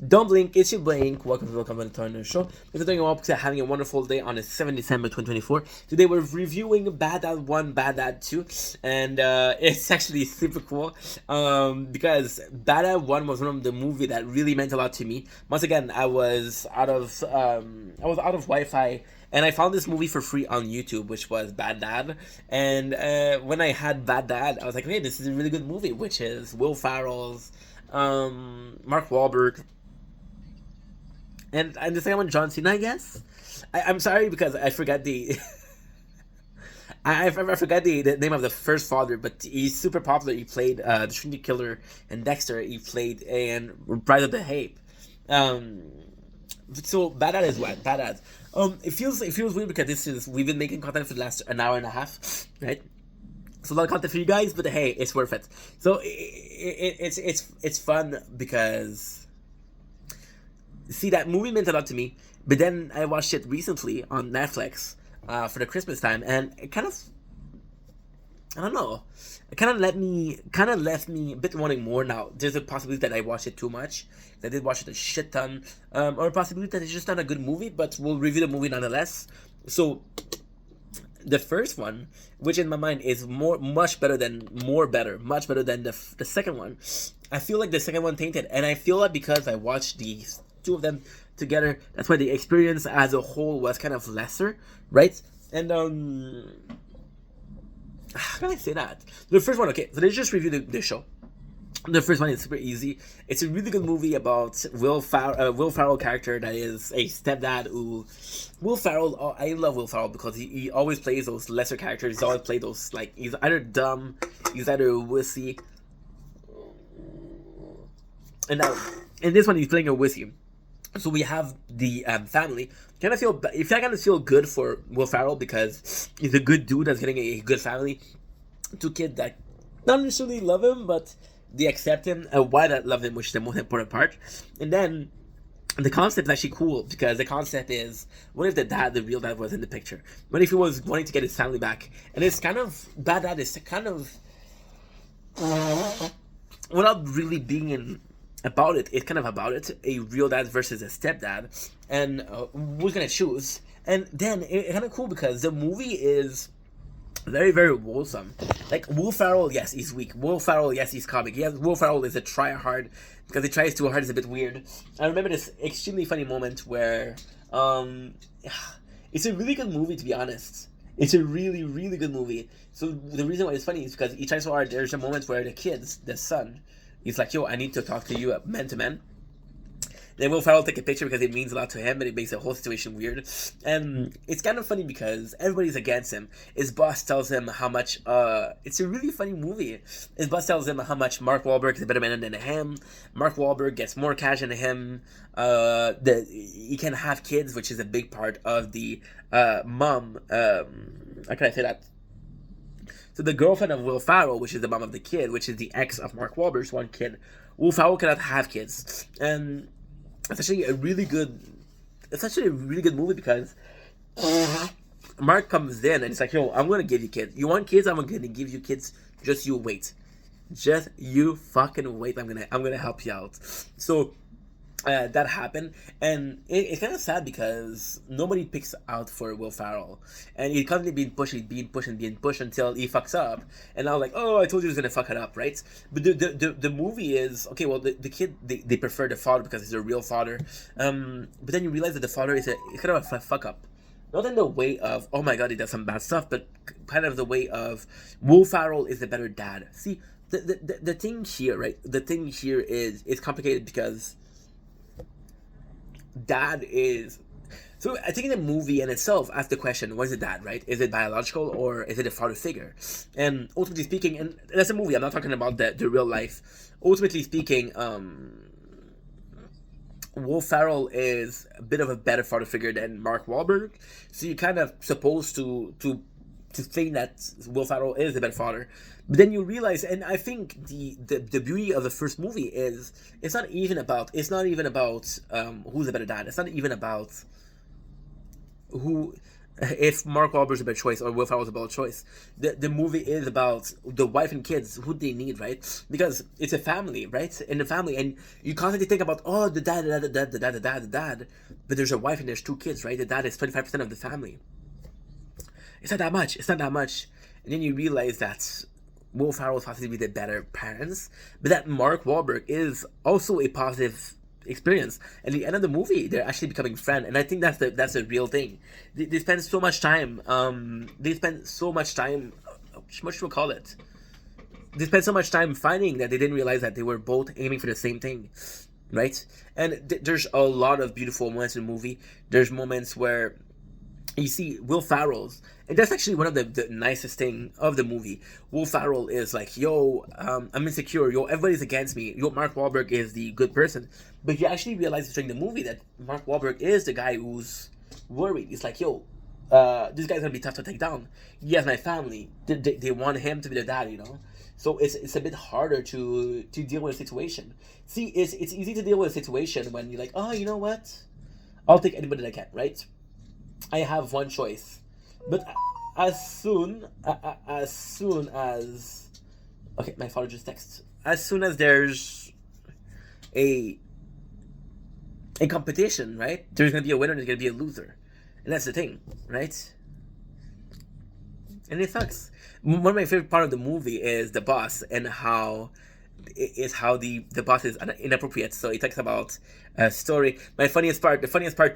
Don't blink, it's your blink. Welcome to our show. If you're doing well, because having a wonderful day on the 7th December 2024. Today we're reviewing Bad Dad 1, Bad Dad 2, and it's actually super cool because Bad Dad 1 was one of the movie that really meant a lot to me. Once again, I was out of Wi-Fi, and I found this movie for free on YouTube, which was Bad Dad. And when I had Bad Dad, I was like, hey, this is a really good movie, which is Will Ferrell's, Mark Wahlberg, and the second one, John Cena, I guess. I'm sorry because I forgot the I forgot the name of the first father, but he's super popular. He played the Trinity Killer and Dexter. He played in Bride of the Ape. Um, so Bad Dad is what? Bad Dad. It feels weird because this is we've been making content for the last an hour and a half, right? It's a lot of content for you guys, but hey, it's worth it. So it's fun because see, that movie meant a lot to me. But then I watched it recently on Netflix for the Christmas time, and it kind of, I don't know, it kind of left me a bit wanting more now. There's a possibility that I watched it too much. That I did watch it a shit ton, or a possibility that it's just not a good movie. But we'll review the movie nonetheless. So the first one, which in my mind is much better than the second one. I feel like the second one tainted, and I feel like because I watched these two of them together, that's why the experience as a whole was kind of lesser, right? And how can I say that? The first one, okay. So let's just review the show. The first one is super easy. It's a really good movie about Will Ferrell character that is a stepdad who... Will Ferrell, oh, I love Will Ferrell because he always plays those lesser characters. He's always played those, like, he's either dumb, he's either a wussy. And now, in this one, he's playing a wussy. So we have the family. If I kind of feel good for Will Ferrell because he's a good dude that's getting a good family. Two kids that not necessarily love him, but they accept him, and why that love him, which is the most important part. And then the concept is actually cool because the concept is, what if the real dad, was in the picture? What if he was wanting to get his family back? And it's kind of Bad Dad is kind of without really being about it. It's kind of about it, a real dad versus a stepdad, and who's gonna choose? And then it's kind of cool because the movie is very, very wholesome. Like, Will Ferrell, yes, he's weak. Will Ferrell, yes, he's comic. Yes, Will Ferrell is a try-hard, because he tries too hard, is a bit weird. I remember this extremely funny moment where, it's a really good movie, to be honest. It's a really, really good movie. So the reason why it's funny is because he tries so hard. There's a moment where the son, he's like, yo, I need to talk to you man to man. Then Will Ferrell take a picture because it means a lot to him, but it makes the whole situation weird. And it's kind of funny because everybody's against him. His boss tells him how much, it's a really funny movie. His boss tells him how much Mark Wahlberg is a better man than him. Mark Wahlberg gets more cash than him. He can have kids, which is a big part of the mom. How can I say that? So the girlfriend of Will Ferrell, which is the mom of the kid, which is the ex of Mark Wahlberg's one kid, Will Ferrell cannot have kids. And it's actually a really good movie because Mark comes in and it's like, yo, I'm gonna give you kids. You want kids? I'm gonna give you kids. Just you wait. Just you fucking wait. I'm gonna help you out. So that happened, and it's kind of sad because nobody picks out for Will Ferrell, and he's constantly being pushed until he fucks up. And I was like, oh, I told you he was gonna fuck it up, right? But the movie is okay. Well, the kid, they prefer the father because he's a real father, but then you realize that the father is kind of a fuck up. Not in the way of, oh my god, he does some bad stuff, but kind of the way of Will Ferrell is a better dad. See, the thing here, right? The thing here is it's complicated because dad is, so I think the movie in itself asks the question, what is a dad, right? Is it biological or is it a father figure? And ultimately speaking, and that's a movie, I'm not talking about the real life. Ultimately speaking, Will Ferrell is a bit of a better father figure than Mark Wahlberg, so you're kind of supposed to think that Will Ferrell is a better father. But then you realize, and I think the beauty of the first movie is it's not even about who's a better dad. It's not even about who if Mark Wahlberg's a better choice or Will Ferrell's a better choice. The movie is about the wife and kids, who they need, right? Because it's a family, right? In the family, and you constantly think about, oh, the dad, the dad, but there's a wife and there's two kids, right? The dad is 25% of the family. It's not that much. It's not that much. And then you realize that Will Ferrell is possibly the better parents, but that Mark Wahlberg is also a positive experience. At the end of the movie, they're actually becoming friends, and I think that's the real thing. They spend so much time. They spend so much time. What should we call it? They spent so much time fighting that they didn't realize that they were both aiming for the same thing, right? And there's a lot of beautiful moments in the movie. There's moments where you see Will Ferrell's, and that's actually one of the nicest thing of the movie. Will Ferrell is like, yo, I'm insecure, yo, everybody's against me, yo, Mark Wahlberg is the good person, but you actually realize during the movie that Mark Wahlberg is the guy who's worried. He's like, yo, this guy's gonna be tough to take down. He has my family. They want him to be the dad, you know. So it's a bit harder to deal with a situation. See, it's easy to deal with a situation when you're like, oh, you know what, I'll take anybody that I can, right? I have one choice, but as soon as okay, my father just texted. As soon as there's a competition, right? There's gonna be a winner and there's gonna be a loser, and that's the thing, right? And it sucks. One of my favorite part of the movie is the boss and how the boss is inappropriate. So he talks about a story. The funniest part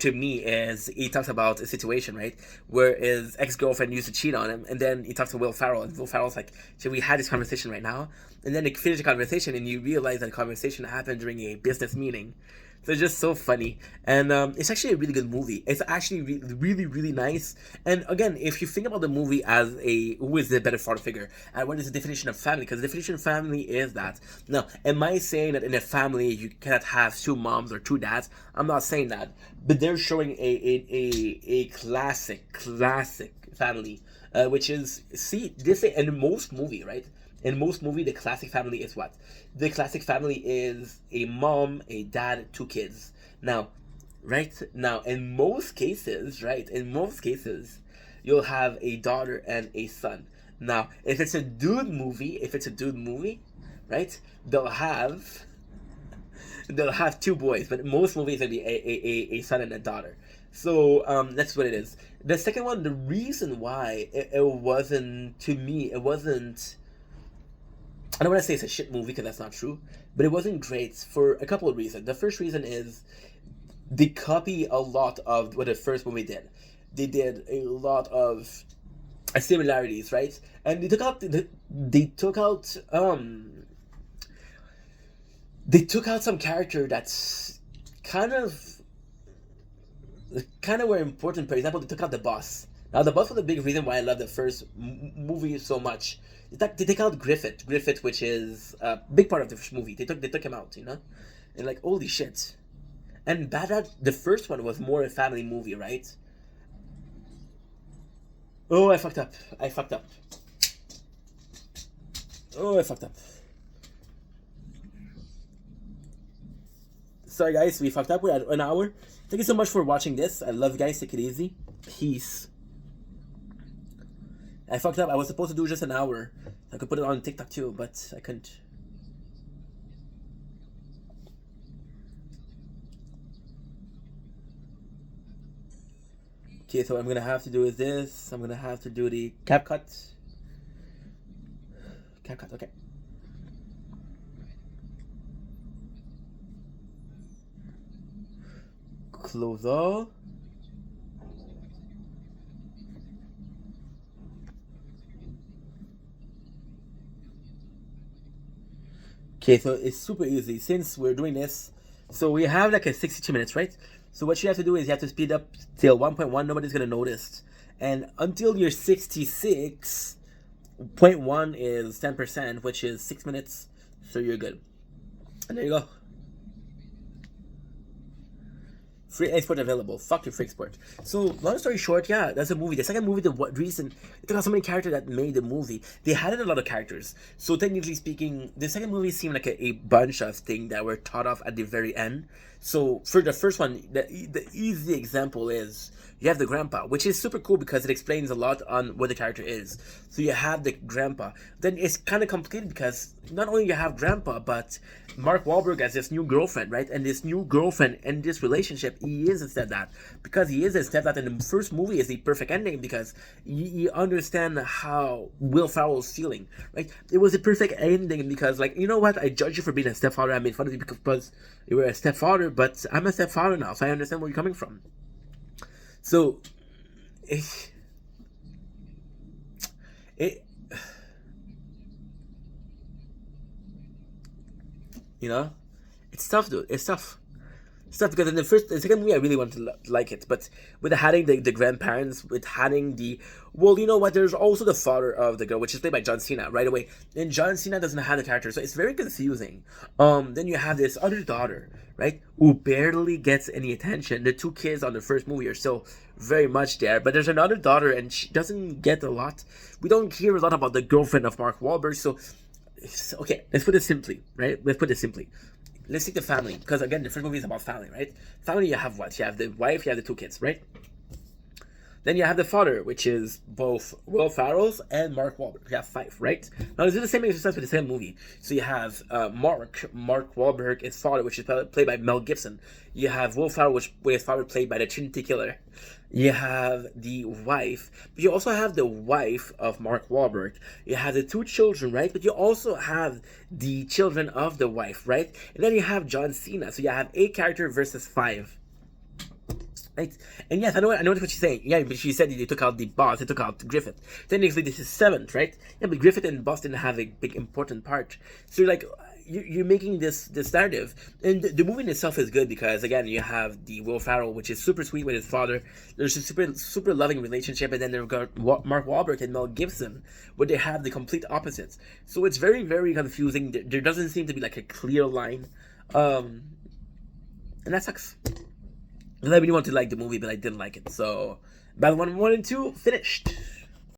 to me is he talks about a situation, right, where his ex-girlfriend used to cheat on him, and then he talks to Will Ferrell, and Will Ferrell's like, should we have this conversation right now? And then they finish the conversation, and you realize that the conversation happened during a business meeting. So it's just so funny, and it's actually a really good movie. It's actually really, really nice. And again, if you think about the movie as who is the better father figure, and what is the definition of family? Because the definition of family is that. Now, am I saying that in a family you cannot have two moms or two dads? I'm not saying that, but they're showing a classic family, which is, see, this in most movie, right? In most movie, the classic family is what? The classic family is a mom, a dad, two kids. Now, right now, in most cases, right? In most cases, you'll have a daughter and a son. Now, if it's a dude movie, right? They'll have two boys, but most movies will be a son and a daughter. So that's what it is. The second one, the reason why it wasn't, to me, it wasn't, I don't want to say it's a shit movie because that's not true, but it wasn't great for a couple of reasons. The first reason is they copy a lot of what the first movie did. They did a lot of similarities, right? And they took out some character that's kind of were important. For example, they took out the boss. Now, the boss was a big reason why I love the first movie so much. They take out Griffith, which is a big part of the first movie. They took him out, you know, and like, holy shit. And Bad Dad, the first one was more a family movie, right? Oh, I fucked up. Oh, I fucked up. Sorry, guys, we fucked up. We're at an hour. Thank you so much for watching this. I love you guys. Take it easy. Peace. I fucked up. I was supposed to do just an hour. I could put it on TikTok too, but I couldn't. Okay, so what I'm gonna have to do is this. I'm gonna have to do the CapCut. Okay. Close all. Okay, so it's super easy since we're doing this. So we have like a 62 minutes, right? So what you have to do is you have to speed up till 1.1. Nobody's gonna notice, and until you're 66.1 is 10%, which is 6 minutes. So you're good. And there you go. Free export available. Fuck your free export. So long story short, yeah, that's a movie. The second movie, the what reason it took out so many characters that made the movie. They had a lot of characters. So technically speaking, the second movie seemed like a bunch of things that were taught off at the very end. So for the first one, the easy example is you have the grandpa, which is super cool because it explains a lot on what the character is. So you have the grandpa. Then it's kind of complicated because not only you have grandpa, but Mark Wahlberg has this new girlfriend, right? And this new girlfriend and this relationship, he is a stepdad. Because he is a stepdad, and the first movie is the perfect ending because you understand how Will Ferrell's feeling, right? It was a perfect ending because, like, you know what? I judge you for being a stepfather. I made fun of you because you were a stepfather, but I'm a stepfather now, so I understand where you're coming from. So, you know, it's tough, dude. It's tough. It's tough because in the second movie, I really wanted to like it, but with having the grandparents, with having well, you know what? There's also the father of the girl, which is played by John Cena right away, and John Cena doesn't have the character, so it's very confusing. Then you have this other daughter, right, who barely gets any attention. The two kids on the first movie are still very much there, but there's another daughter, and she doesn't get a lot. We don't hear a lot about the girlfriend of Mark Wahlberg, so okay, let's put it simply, right? Let's take the family, because again, the first movie is about family, right? Family, you have what? You have the wife, you have the two kids, right? Then you have the father, which is both Will Ferrell's and Mark Wahlberg. You have 5, right? Now, this is the same exercise with the same movie. So you have Mark Wahlberg, his father, which is played by Mel Gibson. You have Will Ferrell, with his father played by the Trinity Killer. You have the wife, but you also have the wife of Mark Wahlberg. You have the 2 children, right? But you also have the children of the wife, right? And then you have John Cena. So you have 8 characters versus 5. Right? And yes, I know what she's saying. Yeah, but she said they took out the boss, they took out Griffith. Technically, this is 7th, right? Yeah, but Griffith and boss didn't have a big important part. So you're like, you're making this narrative, and the movie in itself is good because again, you have the Will Ferrell, which is super sweet with his father. There's a super loving relationship, and then they've got Mark Wahlberg and Mel Gibson, where they have the complete opposites. So it's very, very confusing. There doesn't seem to be like a clear line, and that sucks. I really wanted to like the movie, but I didn't like it. So, Battle 1 and 2 finished.